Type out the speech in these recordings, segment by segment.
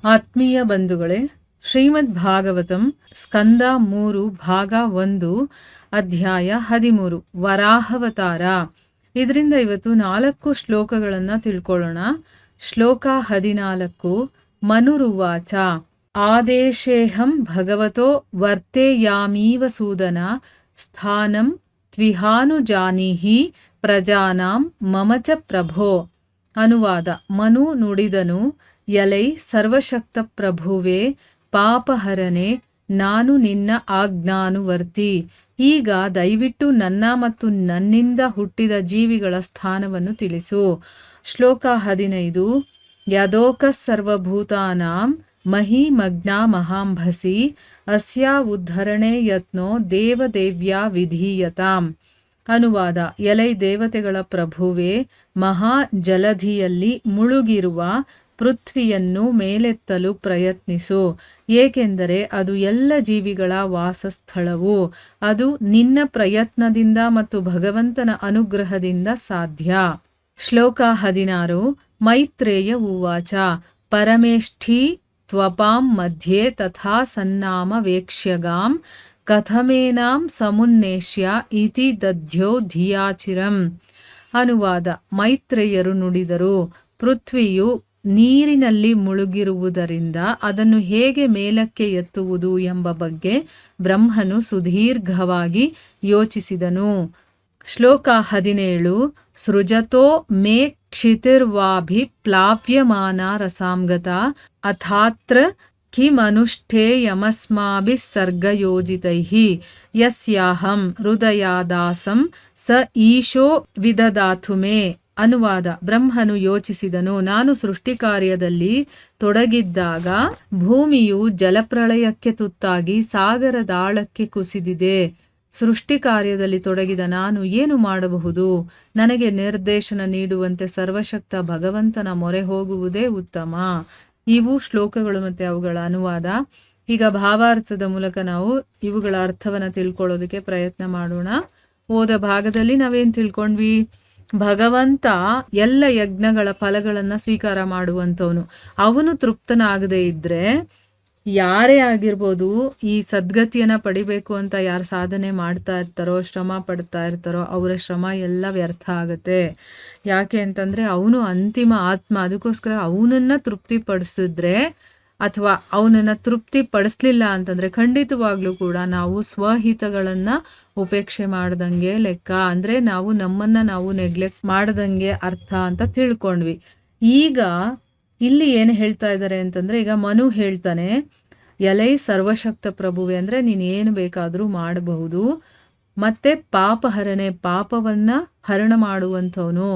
ಆತ್ಮೀಯ ಬಂಧುಗಳೇ, ಶ್ರೀಮದ್ ಭಾಗವತಂ ಸ್ಕಂದ 3 ಭಾಗ 1 ಅಧ್ಯಾಯ 13 ವರಾಹವತಾರ. ಇದರಿಂದ ಇವತ್ತು 4 ಶ್ಲೋಕಗಳನ್ನು ತಿಳ್ಕೊಳ್ಳೋಣ. ಶ್ಲೋಕ 14. ಮನುರುವಾಚ ಆದೇಶೇಹಂ ಭಗವತೋ ವರ್ತೇಯಾಮೀವ ಸೂದನ ಸ್ಥಾನಂ ತ್ವಿಹಾನುಜಾನೀಹಿ ಪ್ರಜಾನಾಂ ಮಮ ಚ ಪ್ರಭೋ. ಅನುವಾದ. ಮನು ನುಡಿದನು, ಎಲೈ ಸರ್ವಶಕ್ತ ಪ್ರಭುವೇ, ಪಾಪಹರನೆ, ನಾನು ನಿನ್ನ ಆಜ್ಞಾನುವರ್ತಿ. ಈಗ ದಯವಿಟ್ಟು ನನ್ನ ಮತ್ತು ನನ್ನಿಂದ ಹುಟ್ಟಿದ ಜೀವಿಗಳ ಸ್ಥಾನವನ್ನು ತಿಳಿಸು. ಶ್ಲೋಕ 15. ಯದೋಕ ಸರ್ವಭೂತಾನಾಂ ಮಹಿಮಗ್ನಾ ಮಹಾಂಭಸಿ ಅಸ್ಯಾ ಉದ್ಧರಣೆ ಯತ್ನೋ ದೇವದೇವ್ಯಾ ವಿಧೀಯತಾಂ. ಅನುವಾದ. ಎಲೈ ದೇವತೆಗಳ ಪ್ರಭುವೇ, ಮಹಾ ಜಲಧಿಯಲ್ಲಿ ಮುಳುಗಿರುವ ಪೃಥ್ವಿಯನ್ನು ಮೇಲೆತ್ತಲು ಪ್ರಯತ್ನಿಸು, ಏಕೆಂದರೆ ಅದು ಎಲ್ಲ ಜೀವಿಗಳ ವಾಸಸ್ಥಳವು. ಅದು ನಿನ್ನ ಪ್ರಯತ್ನದಿಂದ ಮತ್ತು ಭಗವಂತನ ಅನುಗ್ರಹದಿಂದ ಸಾಧ್ಯ. ಶ್ಲೋಕ 16. ಮೈತ್ರೇಯ ಉವಾಚ ಪರಮೇಷ್ಠಿ ತ್ವಪಾಂ ಮಧ್ಯೆ ತಥಾ ಸನ್ನಾಮ ವೇಕ್ಷ್ಯಗಾಂ ಕಥಮೇನಾಂ ಸಮುನ್ನೇಷ್ಯ ಇತಿ ದಧ್ಯೋ ಧಿಯಾಚಿರಂ. ಅನುವಾದ. ಮೈತ್ರೇಯರು ನುಡಿದರು, ಪೃಥ್ವಿಯು ನೀರಿನಲ್ಲಿ ಮುಳುಗಿರುವುದರಿಂದ ಅದನ್ನು ಹೇಗೆ ಮೇಲಕ್ಕೆ ಎತ್ತುವುದು ಎಂಬ ಬಗ್ಗೆ ಬ್ರಹ್ಮನು ಸುದೀರ್ಘವಾಗಿ ಯೋಚಿಸಿದನು. ಶ್ಲೋಕ 17. ಸೃಜತೋ ಮೇ ಕ್ಷಿತಿರ್ವಾಭಿಪ್ಲಾವ್ಯಮಾನ ರಸಾಂಗತ ಅಥಾತ್ರ ಕಿಮನುಷ್ಠೇಯಮಸ್ಮಾಭಿಃ ಸರ್ಗಯೋಜಿತೈಃ ಯಸ್ಯಾಹಂ ಹೃದಯಾದಾಸಂ ಸ ಈಶೋ ವಿದಧಾತು ಮೇ. ಅನುವಾದ. ಬ್ರಹ್ಮನು ಯೋಚಿಸಿದನು, ನಾನು ಸೃಷ್ಟಿ ಕಾರ್ಯದಲ್ಲಿ ತೊಡಗಿದ್ದಾಗ ಭೂಮಿಯು ಜಲಪ್ರಳಯಕ್ಕೆ ತುತ್ತಾಗಿ ಸಾಗರದಾಳಕ್ಕೆ ಕುಸಿದಿದೆ. ಸೃಷ್ಟಿ ಕಾರ್ಯದಲ್ಲಿ ತೊಡಗಿದ ನಾನು ಏನು ಮಾಡಬಹುದು? ನನಗೆ ನಿರ್ದೇಶನ ನೀಡುವಂತೆ ಸರ್ವಶಕ್ತ ಭಗವಂತನ ಮೊರೆ ಹೋಗುವುದೇ ಉತ್ತಮ. ಇವು ಶ್ಲೋಕಗಳು ಮತ್ತು ಅವುಗಳ ಅನುವಾದ. ಈಗ ಭಾವಾರ್ಥದ ಮೂಲಕ ನಾವು ಇವುಗಳ ಅರ್ಥವನ್ನು ತಿಳ್ಕೊಳ್ಳೋದಕ್ಕೆ ಪ್ರಯತ್ನ ಮಾಡೋಣ. ಹೋದ ಭಾಗದಲ್ಲಿ ನಾವೇನು ತಿಳ್ಕೊಂಡ್ವಿ? ಭಗವಂತ ಎಲ್ಲ ಯಜ್ಞಗಳ ಫಲಗಳನ್ನು ಸ್ವೀಕಾರ ಮಾಡುವಂಥವನು. ಅವನು ತೃಪ್ತನಾಗದೇ ಇದ್ದರೆ ಯಾರೇ ಆಗಿರ್ಬೋದು, ಈ ಸದ್ಗತಿಯನ್ನು ಪಡಿಬೇಕು ಅಂತ ಯಾರು ಸಾಧನೆ ಮಾಡ್ತಾ ಇರ್ತಾರೋ, ಶ್ರಮ ಪಡ್ತಾ ಇರ್ತಾರೋ, ಅವರ ಶ್ರಮ ಎಲ್ಲ ವ್ಯರ್ಥ ಆಗುತ್ತೆ. ಯಾಕೆ ಅಂತಂದರೆ ಅವನು ಅಂತಿಮ ಆತ್ಮ. ಅದಕ್ಕೋಸ್ಕರ ಅವನನ್ನು ತೃಪ್ತಿಪಡಿಸಿದ್ರೆ ಅಥವಾ ಅವನನ್ನು ತೃಪ್ತಿ ಪಡಿಸ್ಲಿಲ್ಲ ಅಂತಂದರೆ ಖಂಡಿತವಾಗ್ಲೂ ಕೂಡ ನಾವು ಸ್ವಹಿತಗಳನ್ನು ಉಪೇಕ್ಷೆ ಮಾಡ್ದಂಗೆ ಲೆಕ್ಕ. ಅಂದರೆ ನಾವು ನಮ್ಮನ್ನು ನಾವು ನೆಗ್ಲೆಕ್ಟ್ ಮಾಡ್ದಂಗೆ ಅರ್ಥ ಅಂತ ತಿಳ್ಕೊಂಡ್ವಿ. ಈಗ ಇಲ್ಲಿ ಏನು ಹೇಳ್ತಾ ಇದ್ದಾರೆ ಅಂತಂದರೆ, ಈಗ ಮನು ಹೇಳ್ತಾನೆ, ಎಲೈ ಸರ್ವಶಕ್ತ ಪ್ರಭುವೆ, ಅಂದರೆ ನೀನು ಏನು ಬೇಕಾದರೂ ಮಾಡಬಹುದು, ಮತ್ತು ಪಾಪಹರಣೆ, ಪಾಪವನ್ನು ಹರಣ ಮಾಡುವಂಥವನು,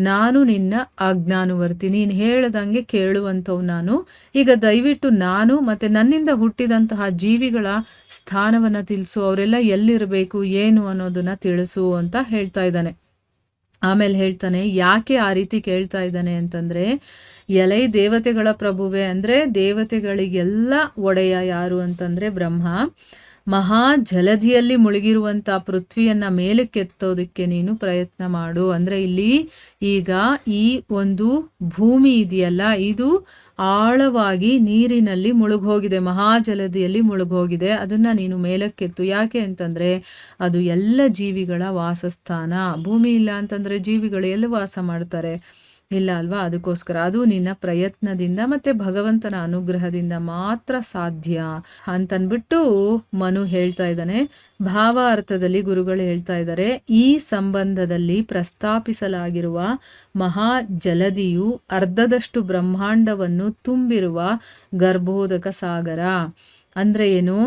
ನಾನು ನಿನ್ನ ಆಜ್ಞಾನುವರ್ತಿ, ನೀನು ಹೇಳ್ದಂಗೆ ಕೇಳುವಂಥವು ನಾನು. ಈಗ ದಯವಿಟ್ಟು ನಾನು ಮತ್ತು ನನ್ನಿಂದ ಹುಟ್ಟಿದಂತಹ ಜೀವಿಗಳ ಸ್ಥಾನವನ್ನು ತಿಳಿಸು, ಅವರೆಲ್ಲ ಎಲ್ಲಿರಬೇಕು ಏನು ಅನ್ನೋದನ್ನು ತಿಳಿಸು ಅಂತ ಹೇಳ್ತಾ ಇದ್ದಾನೆ. ಆಮೇಲೆ ಹೇಳ್ತಾನೆ, ಯಾಕೆ ಆ ರೀತಿ ಕೇಳ್ತಾ ಇದ್ದಾನೆ ಅಂತಂದರೆ, ಎಲೈ ದೇವತೆಗಳ ಪ್ರಭುವೆ, ಅಂದರೆ ದೇವತೆಗಳಿಗೆಲ್ಲ ಒಡೆಯ ಯಾರು ಅಂತಂದರೆ ಬ್ರಹ್ಮ. ಮಹಾ ಜಲಧಿಯಲ್ಲಿ ಮುಳುಗಿರುವಂಥ ಪೃಥ್ವಿಯನ್ನು ಮೇಲಕ್ಕೆತ್ತೋದಕ್ಕೆ ನೀನು ಪ್ರಯತ್ನ ಮಾಡು. ಅಂದರೆ ಇಲ್ಲಿ ಈಗ ಈ ಒಂದು ಭೂಮಿ ಇದೆಯಲ್ಲ, ಇದು ಆಳವಾಗಿ ನೀರಿನಲ್ಲಿ ಮುಳುಗೋಗಿದೆ, ಮಹಾಜಲದಿಯಲ್ಲಿ ಮುಳುಗೋಗಿದೆ. ಅದನ್ನು ನೀನು ಮೇಲಕ್ಕೆತ್ತು. ಯಾಕೆ ಅಂತಂದರೆ ಅದು ಎಲ್ಲ ಜೀವಿಗಳ ವಾಸಸ್ಥಾನ. ಭೂಮಿ ಇಲ್ಲ ಅಂತಂದರೆ ಜೀವಿಗಳು ಎಲ್ಲಿ ವಾಸ ಮಾಡ್ತಾರೆ? ಇಲ್ಲ ಅಲ್ವಾ? ಅದಕ್ಕೋಸ್ಕರ ಅದು ನಿನ್ನ ಪ್ರಯತ್ನದಿಂದ ಮತ್ತು ಭಗವಂತನ ಅನುಗ್ರಹದಿಂದ ಮಾತ್ರ ಸಾಧ್ಯ ಅಂತನ್ಬಿಟ್ಟು ಮನು ಹೇಳ್ತಾ ಇದ್ದಾನೆ. ಭಾವಾರ್ಥದಲ್ಲಿ ಗುರುಗಳು ಹೇಳ್ತಾ ಇದ್ದಾರೆ, ಈ ಸಂಬಂಧದಲ್ಲಿ ಪ್ರಸ್ತಾಪಿಸಲಾಗಿರುವ ಮಹಾ ಜಲದಿಯು ಅರ್ಧದಷ್ಟು ಬ್ರಹ್ಮಾಂಡವನ್ನು ತುಂಬಿರುವ ಗರ್ಭೋದಕ ಸಾಗರ. ಅಂದರೆ ಏನು?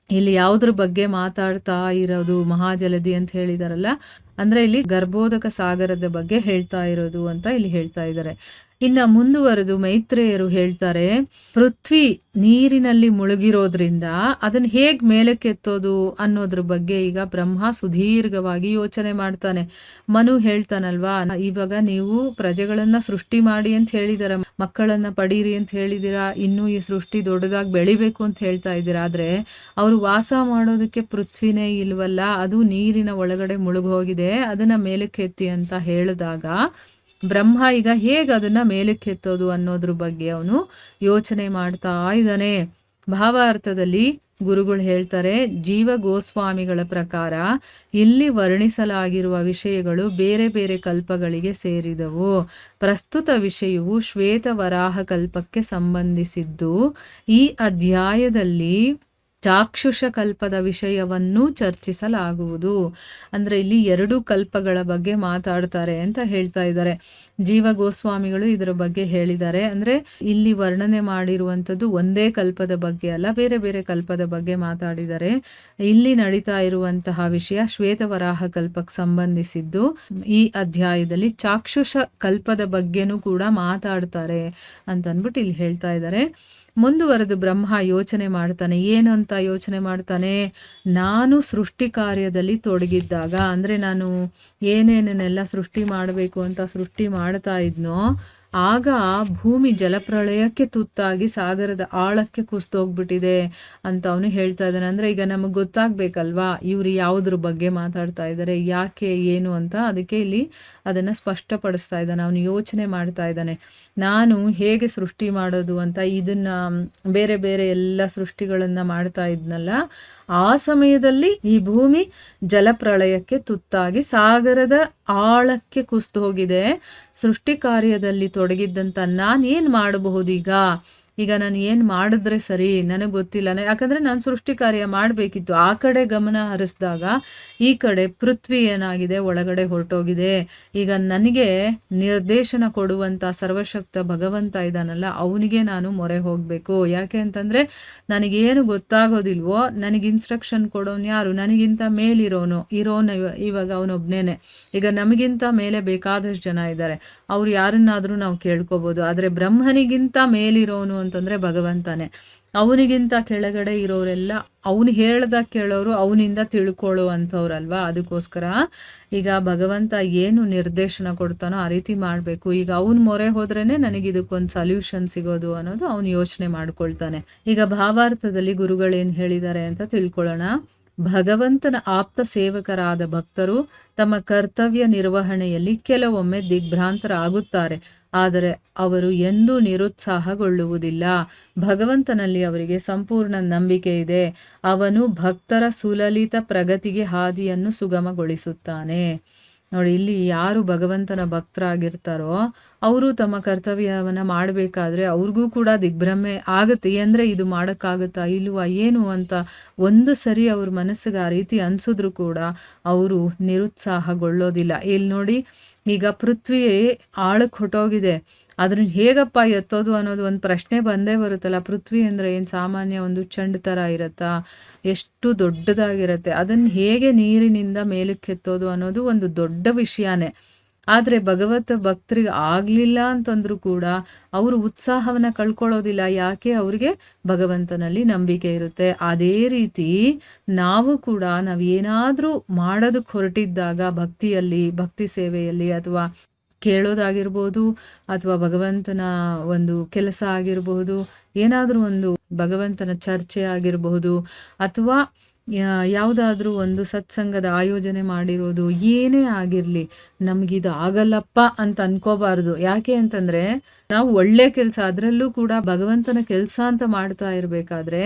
ಇಲ್ಲಿ ಯಾವುದ್ರ ಬಗ್ಗೆ ಮಾತಾಡ್ತಾ ಇರೋದು? ಮಹಾಜಲದಿ ಅಂತ ಹೇಳಿದಾರಲ್ಲ, ಅಂದರೆ ಇಲ್ಲಿ ಗರ್ಭೋದಕ ಸಾಗರದ ಬಗ್ಗೆ ಹೇಳ್ತಾ ಇರೋದು ಅಂತ ಇಲ್ಲಿ ಹೇಳ್ತಾ ಇದ್ದಾರೆ. ಇನ್ನು ಮುಂದುವರೆದು ಮೈತ್ರೇಯರು ಹೇಳ್ತಾರೆ, ಪೃಥ್ವಿ ನೀರಿನಲ್ಲಿ ಮುಳುಗಿರೋದ್ರಿಂದ ಅದನ್ನು ಹೇಗೆ ಮೇಲಕ್ಕೆ ಎತ್ತೋದು ಅನ್ನೋದ್ರ ಬಗ್ಗೆ ಈಗ ಬ್ರಹ್ಮ ಸುದೀರ್ಘವಾಗಿ ಯೋಚನೆ ಮಾಡ್ತಾನೆ. ಮನು ಹೇಳ್ತಾನಲ್ವಾ, ಇವಾಗ ನೀವು ಪ್ರಜೆಗಳನ್ನು ಸೃಷ್ಟಿ ಮಾಡಿ ಅಂತ ಹೇಳಿದಾರ, ಮಕ್ಕಳನ್ನು ಪಡೀರಿ ಅಂತ ಹೇಳಿದ್ದೀರಾ, ಇನ್ನೂ ಈ ಸೃಷ್ಟಿ ದೊಡ್ಡದಾಗಿ ಬೆಳಿಬೇಕು ಅಂತ ಹೇಳ್ತಾ ಇದ್ದೀರಾ. ಆದರೆ ಅವರು ವಾಸ ಮಾಡೋದಕ್ಕೆ ಪೃಥ್ವಿನೇ ಇಲ್ವಲ್ಲ, ಅದು ನೀರಿನ ಒಳಗಡೆ ಮುಳುಗೋಗಿದೆ, ಅದನ್ನು ಮೇಲಕ್ಕೆ ಎತ್ತಿ ಅಂತ ಹೇಳಿದಾಗ ಬ್ರಹ್ಮ ಈಗ ಹೇಗೆ ಅದನ್ನ ಮೇಲಕ್ಕೆತ್ತೋದು ಅನ್ನೋದ್ರ ಬಗ್ಗೆ ಅವನು ಯೋಚನೆ ಮಾಡ್ತಾ ಇದ್ದಾನೆ. ಭಾವಾರ್ಥದಲ್ಲಿ ಗುರುಗಳು ಹೇಳ್ತಾರೆ, ಜೀವ ಗೋಸ್ವಾಮಿಗಳ ಪ್ರಕಾರ ಇಲ್ಲಿ ವರ್ಣಿಸಲಾಗಿರುವ ವಿಷಯಗಳು ಬೇರೆ ಬೇರೆ ಕಲ್ಪಗಳಿಗೆ ಸೇರಿದವು. ಪ್ರಸ್ತುತ ವಿಷಯವು ಶ್ವೇತವರಾಹ ಕಲ್ಪಕ್ಕೆ ಸಂಬಂಧಿಸಿದ್ದು. ಈ ಅಧ್ಯಾಯದಲ್ಲಿ ಚಾಕ್ಷುಷ ಕಲ್ಪದ ವಿಷಯವನ್ನು ಚರ್ಚಿಸಲಾಗುವುದು. ಅಂದ್ರೆ ಇಲ್ಲಿ 2 ಕಲ್ಪಗಳ ಬಗ್ಗೆ ಮಾತಾಡ್ತಾರೆ ಅಂತ ಹೇಳ್ತಾ ಇದ್ದಾರೆ. ಜೀವ ಗೋಸ್ವಾಮಿಗಳು ಇದರ ಬಗ್ಗೆ ಹೇಳಿದ್ದಾರೆ. ಅಂದ್ರೆ ಇಲ್ಲಿ ವರ್ಣನೆ ಮಾಡಿರುವಂಥದ್ದು ಒಂದೇ ಕಲ್ಪದ ಬಗ್ಗೆ ಅಲ್ಲ, ಬೇರೆ ಬೇರೆ ಕಲ್ಪದ ಬಗ್ಗೆ ಮಾತಾಡಿದ್ದಾರೆ. ಇಲ್ಲಿ ನಡೀತಾ ಇರುವಂತಹ ವಿಷಯ ಶ್ವೇತವರಾಹ ಕಲ್ಪಕ್ಕೆ ಸಂಬಂಧಿಸಿದ್ದು. ಈ ಅಧ್ಯಾಯದಲ್ಲಿ ಚಾಕ್ಷುಷ ಕಲ್ಪದ ಬಗ್ಗೆನೂ ಕೂಡ ಮಾತಾಡ್ತಾರೆ ಅಂತ ಅಂದ್ಬಿಟ್ಟು ಇಲ್ಲಿ ಹೇಳ್ತಾ ಇದ್ದಾರೆ. ಮುಂದುವರೆದು ಬ್ರಹ್ಮ ಯೋಚನೆ ಮಾಡ್ತಾನೆ. ಏನು ಅಂತ ಯೋಚನೆ ಮಾಡ್ತಾನೆ? ನಾನು ಸೃಷ್ಟಿ ಕಾರ್ಯದಲ್ಲಿ ತೊಡಗಿದ್ದಾಗ, ಅಂದರೆ ನಾನು ಏನೇನೆಲ್ಲ ಸೃಷ್ಟಿ ಮಾಡಬೇಕು ಅಂತ ಸೃಷ್ಟಿ ಮಾಡ್ತಾ ಇದ್ನೋ, ಆಗ ಭೂಮಿ ಜಲಪ್ರಳಯಕ್ಕೆ ತುತ್ತಾಗಿ ಸಾಗರದ ಆಳಕ್ಕೆ ಕುಸಿದೋಗ್ಬಿಟ್ಟಿದೆ ಅಂತ ಅವನು ಹೇಳ್ತಾ ಇದ್ದಾನೆ. ಅಂದರೆ ಈಗ ನಮಗೆ ಗೊತ್ತಾಗಬೇಕಲ್ವಾ ಇವರು ಯಾವುದ್ರ ಬಗ್ಗೆ ಮಾತಾಡ್ತಾ ಇದ್ದಾರೆ, ಯಾಕೆ ಏನು ಅಂತ. ಅದಕ್ಕೆ ಇಲ್ಲಿ ಅದನ್ನು ಸ್ಪಷ್ಟಪಡಿಸ್ತಾ ಇದ್ದಾನೆ. ಅವನು ಯೋಚನೆ ಮಾಡ್ತಾ ಇದ್ದಾನೆ, ನಾನು ಹೇಗೆ ಸೃಷ್ಟಿ ಮಾಡೋದು ಅಂತ. ಇದನ್ನ ಬೇರೆ ಬೇರೆ ಎಲ್ಲ ಸೃಷ್ಟಿಗಳನ್ನು ಮಾಡ್ತಾ ಇದ್ನಲ್ಲ, ಆ ಸಮಯದಲ್ಲಿ ಈ ಭೂಮಿ ಜಲಪ್ರಳಯಕ್ಕೆ ತುತ್ತಾಗಿ ಸಾಗರದ ಆಳಕ್ಕೆ ಕುಸಿದು ಹೋಗಿದೆ. ಸೃಷ್ಟಿ ಕಾರ್ಯದಲ್ಲಿ ತೊಡಗಿದ್ದಂಥ ನಾನೇನು ಮಾಡಬಹುದು ಈಗ ನಾನು ಏನು ಮಾಡಿದ್ರೆ ಸರಿ ನನಗೆ ಗೊತ್ತಿಲ್ಲ. ಯಾಕಂದರೆ ನಾನು ಸೃಷ್ಟಿ ಕಾರ್ಯ ಮಾಡಬೇಕಿತ್ತು. ಆ ಕಡೆ ಗಮನ ಹರಿಸಿದಾಗ ಈ ಕಡೆ ಪೃಥ್ವಿ ಏನಾಗಿದೆ, ಒಳಗಡೆ ಹೊರಟೋಗಿದೆ. ಈಗ ನನಗೆ ನಿರ್ದೇಶನ ಕೊಡುವಂಥ ಸರ್ವಶಕ್ತ ಭಗವಂತ ಇದ್ದಾನಲ್ಲ, ಅವನಿಗೆ ನಾನು ಮೊರೆ ಹೋಗಬೇಕು. ಯಾಕೆ ಅಂತಂದರೆ ನನಗೇನು ಗೊತ್ತಾಗೋದಿಲ್ವೋ, ನನಗೆ ಇನ್ಸ್ಟ್ರಕ್ಷನ್ ಕೊಡೋನು ಯಾರು? ನನಗಿಂತ ಮೇಲಿರೋನು ಇವಾಗ ಅವನೊಬ್ಬನೇನೆ. ಈಗ ನಮಗಿಂತ ಮೇಲೆ ಬೇಕಾದಷ್ಟು ಜನ ಇದ್ದಾರೆ, ಅವ್ರು ಯಾರನ್ನಾದರೂ ನಾವು ಕೇಳ್ಕೊಬೋದು. ಆದರೆ ಬ್ರಹ್ಮನಿಗಿಂತ ಮೇಲಿರೋನು ಅಂತಂದರೆ ಭಗವಂತನೇ. ಅವನಿಗಿಂತ ಕೆಳಗಡೆ ಇರೋರೆಲ್ಲ ಅವನು ಹೇಳ್ದ ಕೇಳೋರು, ಅವನಿಂದ ತಿಳ್ಕೊಳ್ಳೋ ಅಂಥವ್ರಲ್ವಾ. ಅದಕ್ಕೋಸ್ಕರ ಈಗ ಭಗವಂತ ಏನು ನಿರ್ದೇಶನ ಕೊಡ್ತಾನೋ ಆ ರೀತಿ ಮಾಡಬೇಕು. ಈಗ ಅವನ ಮೊರೆ ಹೋದ್ರೇನೆ ನನಗೆ ಇದಕ್ಕೊಂದು ಸೊಲ್ಯೂಷನ್ ಸಿಗೋದು ಅನ್ನೋದು ಅವನು ಯೋಚನೆ ಮಾಡ್ಕೊಳ್ತಾನೆ. ಈಗ ಭಾವಾರ್ಥದಲ್ಲಿ ಗುರುಗಳೇನು ಹೇಳಿದ್ದಾರೆ ಅಂತ ತಿಳ್ಕೊಳ್ಳೋಣ. ಭಗವಂತನ ಆಪ್ತ ಸೇವಕರಾದ ಭಕ್ತರು ತಮ್ಮ ಕರ್ತವ್ಯ ನಿರ್ವಹಣೆಯಲ್ಲಿ ಕೆಲವೊಮ್ಮೆ ದಿಗ್ಭ್ರಾಂತರಾಗುತ್ತಾರೆ. ಆದರೆ ಅವರು ಎಂದೂ ನಿರುತ್ಸಾಹಗೊಳ್ಳುವುದಿಲ್ಲ. ಭಗವಂತನಲ್ಲಿ ಅವರಿಗೆ ಸಂಪೂರ್ಣ ನಂಬಿಕೆ ಇದೆ. ಅವನು ಭಕ್ತರ ಸುಲಲಿತ ಪ್ರಗತಿಗೆ ಹಾದಿಯನ್ನು ಸುಗಮಗೊಳಿಸುತ್ತಾನೆ. ನೋಡಿ, ಇಲ್ಲಿ ಯಾರು ಭಗವಂತನ ಭಕ್ತರಾಗಿರ್ತಾರೋ ಅವರು ತಮ್ಮ ಕರ್ತವ್ಯವನ್ನು ಮಾಡಬೇಕಾದ್ರೆ ಅವ್ರಿಗೂ ಕೂಡ ದಿಗ್ಭ್ರಮೆ ಆಗುತ್ತೆ. ಅಂದರೆ ಇದು ಮಾಡೋಕ್ಕಾಗುತ್ತಾ ಇಲ್ವಾ ಏನು ಅಂತ ಒಂದು ಸರಿ ಅವ್ರ ಮನಸ್ಸಿಗೆ ಆ ರೀತಿ ಅನಿಸಿದ್ರು ಕೂಡ ಅವರು ನಿರುತ್ಸಾಹಗೊಳ್ಳೋದಿಲ್ಲ. ಇಲ್ಲಿ ನೋಡಿ, ಈಗ ಪೃಥ್ವಿ ಆಳಕ್ಕೆ ಹೊಟ್ಟೋಗಿದೆ, ಅದನ್ನ ಹೇಗಪ್ಪ ಎತ್ತೋದು ಅನ್ನೋದು ಒಂದು ಪ್ರಶ್ನೆ ಬಂದೇ ಬರುತ್ತಲ್ಲ. ಪೃಥ್ವಿ ಅಂದರೆ ಏನು ಸಾಮಾನ್ಯ ಒಂದು ಚೆಂಡು ಥರ ಇರುತ್ತಾ? ಎಷ್ಟು ದೊಡ್ಡದಾಗಿರುತ್ತೆ. ಅದನ್ನು ಹೇಗೆ ನೀರಿನಿಂದ ಮೇಲಕ್ಕೆ ಎತ್ತೋದು ಅನ್ನೋದು ಒಂದು ದೊಡ್ಡ ವಿಷಯನೇ. ಆದರೆ ಭಗವತ್ ಭಕ್ತರಿಗೆ ಆಗಲಿಲ್ಲ ಅಂತಂದ್ರೂ ಕೂಡ ಅವರು ಉತ್ಸಾಹವನ್ನು ಕಳ್ಕೊಳ್ಳೋದಿಲ್ಲ. ಯಾಕೆ? ಅವರಿಗೆ ಭಗವಂತನಲ್ಲಿ ನಂಬಿಕೆ ಇರುತ್ತೆ. ಅದೇ ರೀತಿ ನಾವು ಕೂಡ ನಾವೇನಾದರೂ ಮಾಡೋದಕ್ಕೆ ಹೊರಟಿದ್ದಾಗ ಭಕ್ತಿಯಲ್ಲಿ, ಭಕ್ತಿ ಸೇವೆಯಲ್ಲಿ, ಅಥವಾ ಕೇಳೋದಾಗಿರ್ಬೋದು, ಅಥವಾ ಭಗವಂತನ ಒಂದು ಕೆಲಸ ಆಗಿರಬಹುದು, ಏನಾದರೂ ಒಂದು ಭಗವಂತನ ಚರ್ಚೆ ಆಗಿರಬಹುದು, ಅಥವಾ ಯಾವುದಾದ್ರೂ ಒಂದು ಸತ್ಸಂಗದ ಆಯೋಜನೆ ಮಾಡಿರೋದು, ಏನೇ ಆಗಿರಲಿ ನಮಗಿದು ಆಗಲ್ಲಪ್ಪ ಅಂತ ಅನ್ಕೋಬಾರ್ದು. ಯಾಕೆ ಅಂತಂದರೆ ನಾವು ಒಳ್ಳೆ ಕೆಲಸ, ಅದರಲ್ಲೂ ಕೂಡ ಭಗವಂತನ ಕೆಲಸ ಅಂತ ಮಾಡ್ತಾ ಇರಬೇಕಾದ್ರೆ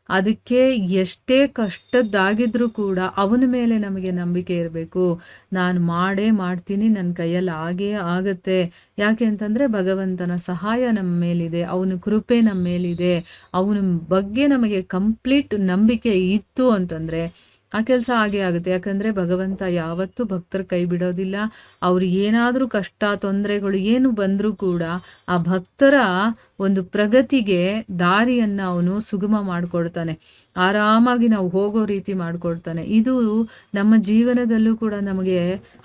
ಅದಕ್ಕೆ ಎಷ್ಟೇ ಕಷ್ಟದ್ದಾಗಿದ್ರೂ ಕೂಡ ಅವನ ಮೇಲೆ ನಮಗೆ ನಂಬಿಕೆ ಇರಬೇಕು. ನಾನು ಮಾಡೇ ಮಾಡ್ತೀನಿ, ನನ್ನ ಕೈಯಲ್ಲಿ ಆಗೇ ಆಗುತ್ತೆ. ಯಾಕೆ ಅಂತಂದರೆ ಭಗವಂತನ ಸಹಾಯ ನಮ್ಮ ಮೇಲಿದೆ, ಅವನ ಕೃಪೆ ನಮ್ಮ ಮೇಲಿದೆ, ಅವನ ಬಗ್ಗೆ ನಮಗೆ ಕಂಪ್ಲೀಟ್ ನಂಬಿಕೆ ಇತ್ತು ಅಂತಂದರೆ ಆ ಕೆಲಸ ಆಗೇ ಆಗುತ್ತೆ. ಯಾಕಂದರೆ ಭಗವಂತ ಯಾವತ್ತೂ ಭಕ್ತರ ಕೈ ಬಿಡೋದಿಲ್ಲ. ಅವ್ರು ಏನಾದರೂ ಕಷ್ಟ ತೊಂದರೆಗಳು ಏನು ಬಂದರೂ ಕೂಡ ಆ ಭಕ್ತರ ಒಂದು ಪ್ರಗತಿಗೆ ದಾರಿಯನ್ನು ಅವನು ಸುಗಮ ಮಾಡಿಕೊಡ್ತಾನೆ. ಆರಾಮಾಗಿ ನಾವು ಹೋಗೋ ರೀತಿ ಮಾಡಿಕೊಡ್ತಾನೆ. ಇದು ನಮ್ಮ ಜೀವನದಲ್ಲೂ ಕೂಡ ನಮಗೆ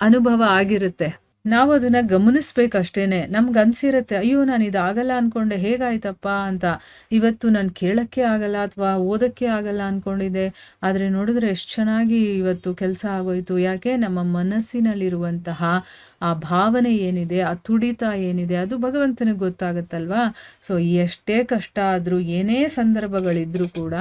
ಅನುಭವ ಆಗಿರುತ್ತೆ. ನಾವು ಅದನ್ನು ಗಮನಿಸ್ಬೇಕಷ್ಟೇನೆ. ನಮ್ಗೆ ಅನಿಸಿರುತ್ತೆ, ಅಯ್ಯೋ ನಾನು ಇದಾಗಲ್ಲ ಅಂದ್ಕೊಂಡೆ, ಹೇಗಾಯ್ತಪ್ಪ ಅಂತ. ಇವತ್ತು ನಾನು ಕೇಳೋಕ್ಕೆ ಆಗಲ್ಲ ಅಥವಾ ಓದೋಕ್ಕೆ ಆಗಲ್ಲ ಅಂದ್ಕೊಂಡಿದ್ದೆ, ಆದರೆ ನೋಡಿದ್ರೆ ಎಷ್ಟು ಚೆನ್ನಾಗಿ ಇವತ್ತು ಕೆಲಸ ಆಗೋಯ್ತು. ಯಾಕೆ? ನಮ್ಮ ಮನಸ್ಸಿನಲ್ಲಿರುವಂತಹ ಆ ಭಾವನೆ ಏನಿದೆ, ಆ ತುಡಿತ ಏನಿದೆ, ಅದು ಭಗವಂತನಿಗೆ ಗೊತ್ತಾಗುತ್ತಲ್ವಾ. ಸೊ ಎಷ್ಟೇ ಕಷ್ಟ ಆದರೂ, ಏನೇ ಸಂದರ್ಭಗಳಿದ್ರೂ ಕೂಡ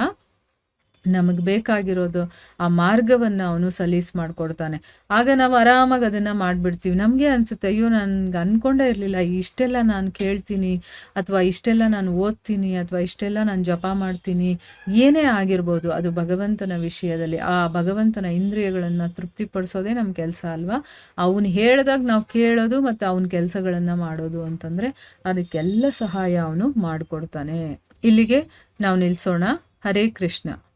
ನಮಗೆ ಬೇಕಾಗಿರೋದು ಆ ಮಾರ್ಗವನ್ನು ಅವನು ಸಲೀಸ್ ಮಾಡಿಕೊಡ್ತಾನೆ. ಆಗ ನಾವು ಆರಾಮಾಗಿ ಅದನ್ನು ಮಾಡಿಬಿಡ್ತೀವಿ. ನಮಗೆ ಅನಿಸುತ್ತೆ, ಅಯ್ಯೋ ನನಗೆ ಅಂದ್ಕೊಂಡೇ ಇರಲಿಲ್ಲ ಇಷ್ಟೆಲ್ಲ ನಾನು ಕೇಳ್ತೀನಿ, ಅಥವಾ ಇಷ್ಟೆಲ್ಲ ನಾನು ಓದ್ತೀನಿ, ಅಥವಾ ಇಷ್ಟೆಲ್ಲ ನಾನು ಜಪ ಮಾಡ್ತೀನಿ. ಏನೇ ಆಗಿರ್ಬೋದು, ಅದು ಭಗವಂತನ ವಿಷಯದಲ್ಲಿ ಆ ಭಗವಂತನ ಇಂದ್ರಿಯಗಳನ್ನು ತೃಪ್ತಿಪಡಿಸೋದೇ ನಮ್ಮ ಕೆಲಸ ಅಲ್ವಾ. ಅವನು ಹೇಳಿದಾಗ ನಾವು ಕೇಳೋದು ಮತ್ತು ಅವನ ಕೆಲಸಗಳನ್ನು ಮಾಡೋದು ಅಂತಂದರೆ ಅದಕ್ಕೆಲ್ಲ ಸಹಾಯ ಅವನು ಮಾಡಿಕೊಡ್ತಾನೆ. ಇಲ್ಲಿಗೆ ನಾವು ನಿಲ್ಲಿಸೋಣ. ಹರೇ ಕೃಷ್ಣ.